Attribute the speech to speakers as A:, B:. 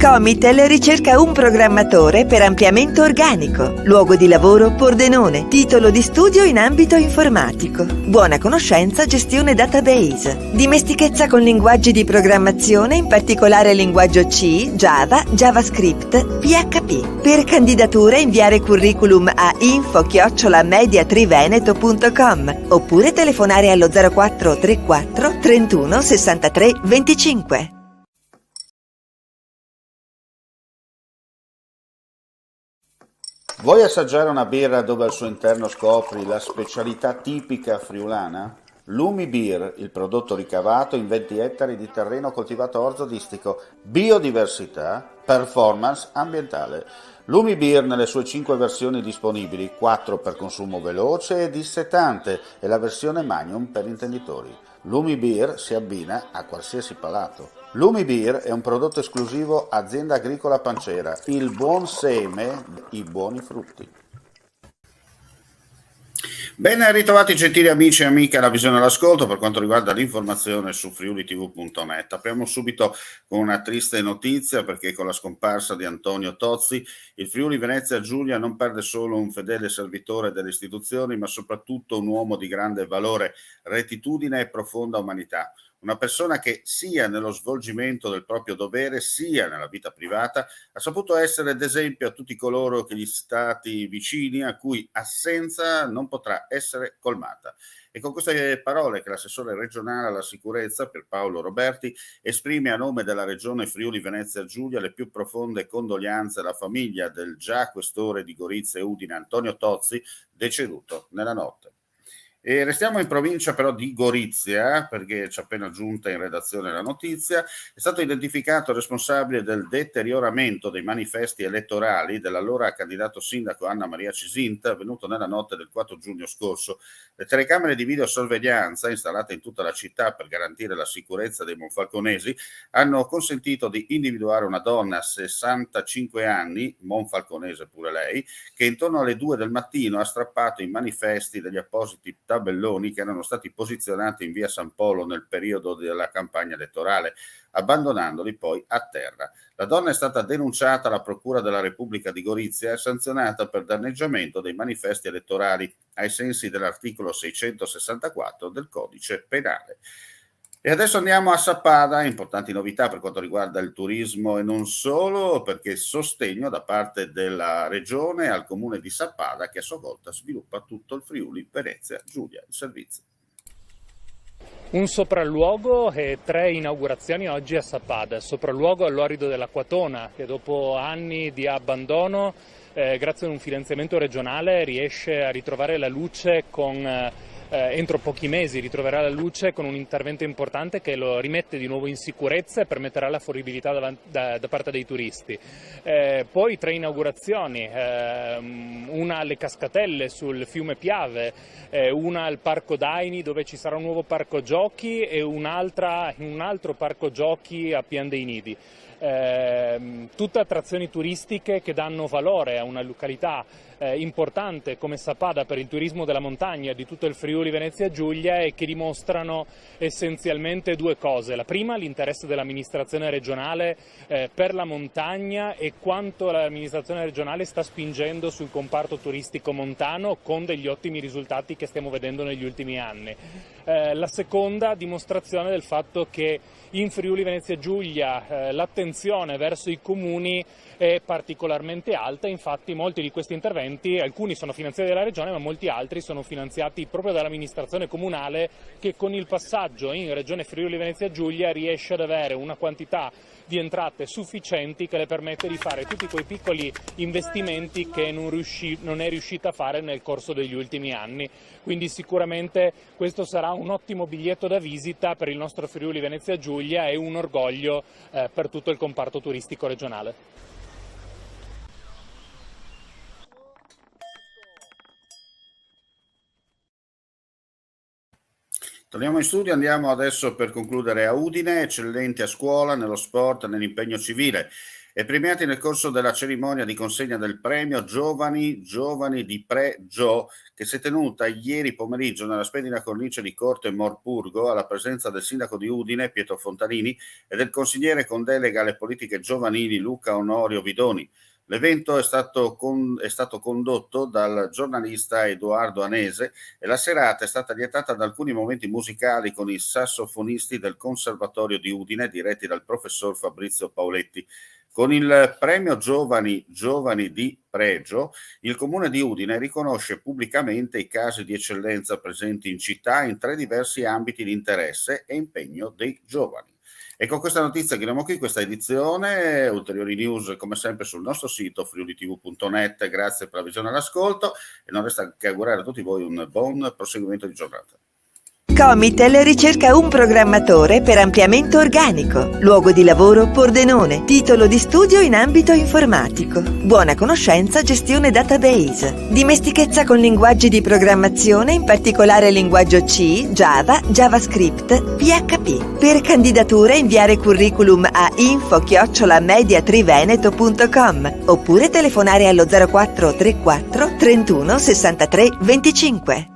A: Comitel ricerca un programmatore per ampliamento organico. Luogo di lavoro Pordenone. Titolo di studio in ambito informatico. Buona conoscenza gestione database. Dimestichezza con linguaggi di programmazione, in particolare linguaggio C, Java, JavaScript, PHP. Per candidature inviare curriculum a info@mediatriveneto.com oppure telefonare allo 0434 31 63 25.
B: Vuoi assaggiare una birra dove al suo interno scopri la specialità tipica friulana? Lumi Beer, il prodotto ricavato in 20 ettari di terreno coltivato orzodistico, biodiversità, performance ambientale. Lumi Beer nelle sue 5 versioni disponibili, 4 per consumo veloce e dissetante e la versione Magnum per intenditori. Lumi Beer si abbina a qualsiasi palato. Lumi Beer è un prodotto esclusivo Azienda Agricola Pancera, il buon seme, i buoni frutti. Ben ritrovati gentili amici e amiche alla visione e all'ascolto per quanto riguarda l'informazione su friulitv.net. Apriamo subito con una triste notizia perché con la scomparsa di Antonio Tozzi il Friuli Venezia Giulia non perde solo un fedele servitore delle istituzioni ma soprattutto un uomo di grande valore, rettitudine e profonda umanità. Una persona che sia nello svolgimento del proprio dovere sia nella vita privata ha saputo essere d'esempio a tutti coloro che gli stati vicini a cui assenza non potrà essere colmata. E con queste parole che l'assessore regionale alla sicurezza Pierpaolo Roberti esprime a nome della regione Friuli Venezia Giulia le più profonde condoglianze alla famiglia del già questore di Gorizia e Udine Antonio Tozzi, deceduto nella notte. E restiamo in provincia però di Gorizia, perché ci è appena giunta in redazione la notizia. È stato identificato il responsabile del deterioramento dei manifesti elettorali dell'allora candidato sindaco Anna Maria Cisinta, avvenuto nella notte del 4 giugno scorso. Le telecamere di videosorveglianza installate in tutta la città per garantire la sicurezza dei monfalconesi hanno consentito di individuare una donna a 65 anni, monfalconese pure lei, che intorno alle 2 del mattino ha strappato i manifesti degli appositi tabelloni che erano stati posizionati in via San Polo nel periodo della campagna elettorale, abbandonandoli poi a terra. La donna è stata denunciata alla Procura della Repubblica di Gorizia e sanzionata per danneggiamento dei manifesti elettorali ai sensi dell'articolo 664 del Codice Penale. E adesso andiamo a Sappada, importanti novità per quanto riguarda il turismo e non solo, perché sostegno da parte della regione al comune di Sappada che a sua volta sviluppa tutto il Friuli Venezia Giulia, il servizio.
C: Un sopralluogo e 3 inaugurazioni oggi a Sappada. Sopralluogo all'Orido dell'Acquatona che dopo anni di abbandono, grazie a un finanziamento regionale, riesce a ritrovare la luce entro pochi mesi ritroverà la luce con un intervento importante che lo rimette di nuovo in sicurezza e permetterà la fruibilità da parte dei turisti. Poi 3 inaugurazioni, una alle Cascatelle sul fiume Piave, una al Parco Daini dove ci sarà un nuovo parco giochi e un altro parco giochi a Pian dei Nidi. Tutte attrazioni turistiche che danno valore a una località importante come Sappada per il turismo della montagna di tutto il Friuli Venezia Giulia e che dimostrano essenzialmente 2 cose. La prima, l'interesse dell'amministrazione regionale per la montagna e quanto l'amministrazione regionale sta spingendo sul comparto turistico montano con degli ottimi risultati che stiamo vedendo negli ultimi anni. La seconda dimostrazione del fatto che in Friuli Venezia Giulia l'attenzione verso i comuni è particolarmente alta, infatti molti di questi interventi, alcuni sono finanziati dalla Regione ma molti altri sono finanziati proprio dall'amministrazione comunale che con il passaggio in Regione Friuli Venezia Giulia riesce ad avere una quantità di entrate sufficienti che le permette di fare tutti quei piccoli investimenti che non è riuscita a fare nel corso degli ultimi anni. Quindi sicuramente questo sarà un ottimo biglietto da visita per il nostro Friuli Venezia Giulia e un orgoglio per tutto il comparto turistico regionale.
B: Torniamo in studio, andiamo adesso per concludere a Udine, eccellenti a scuola, nello sport, nell'impegno civile. e premiati nel corso della cerimonia di consegna del premio Giovani di Pregio, che si è tenuta ieri pomeriggio nella splendida cornice di Corte Morpurgo, alla presenza del sindaco di Udine Pietro Fontanini e del consigliere con delega alle politiche giovanili Luca Onorio Vidoni. L'evento è stato condotto dal giornalista Edoardo Anese e la serata è stata lietata da alcuni momenti musicali con i sassofonisti del Conservatorio di Udine, diretti dal professor Fabrizio Paoletti. Con il premio Giovani di Pregio, il Comune di Udine riconosce pubblicamente i casi di eccellenza presenti in città in 3 diversi ambiti di interesse e impegno dei giovani. E con questa notizia chiudiamo qui questa edizione. Ulteriori news come sempre sul nostro sito friulitv.net. Grazie per la visione e l'ascolto e non resta che augurare a tutti voi un buon proseguimento di giornata.
A: Comitel ricerca un programmatore per ampliamento organico, luogo di lavoro Pordenone, titolo di studio in ambito informatico, buona conoscenza gestione database, dimestichezza con linguaggi di programmazione, in particolare linguaggio C, Java, JavaScript, PHP. Per candidature inviare curriculum a info@mediatriveneto.com oppure telefonare allo 0434 31 63 25.